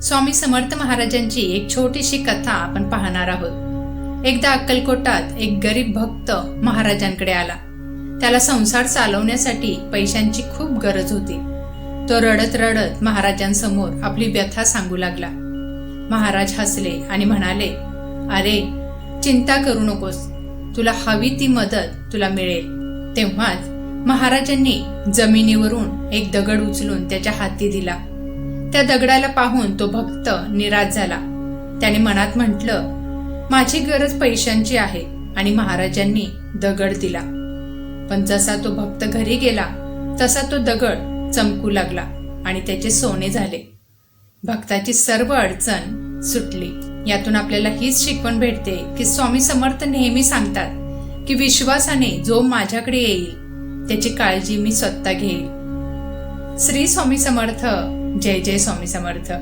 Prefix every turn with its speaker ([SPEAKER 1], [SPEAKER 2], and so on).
[SPEAKER 1] स्वामी समर्थ महाराजांची एक छोटीशी कथा आपण पाहणार आहोत। एकदा अक्कलकोटात एक गरीब भक्त महाराजांकडे आला। त्याला संसार चालवण्यासाठी पैशांची खूप गरज होती। तो रडत रडत महाराजांसमोर आपली व्यथा सांगू लागला। महाराज हसले आणि म्हणाले, अरे चिंता करू नकोस, तुला हवी ती मदत तुला मिळेल। तेव्हाच महाराजांनी जमिनीवरून एक दगड उचलून त्याच्या हाती दिला। त्या दगडाला पाहून तो भक्त निराश झाला। त्याने मनात म्हटलं, माझी गरज पैशांची आहे, आणि महाराजांनी दगड दिला। पण जसा तो भक्त घरी गेला तसा तो दगड चमकू लागला आणि त्याचे सोने झाले। भक्ताची सर्व अडचण सुटली। यातून आपल्याला हीच शिकवण भेटते की स्वामी समर्थ नेहमी सांगतात की विश्वासाने जो माझ्याकडे येईल त्याची काळजी मी स्वतः घेईल। श्री स्वामी समर्थ। जय जय स्वामी समर्थ।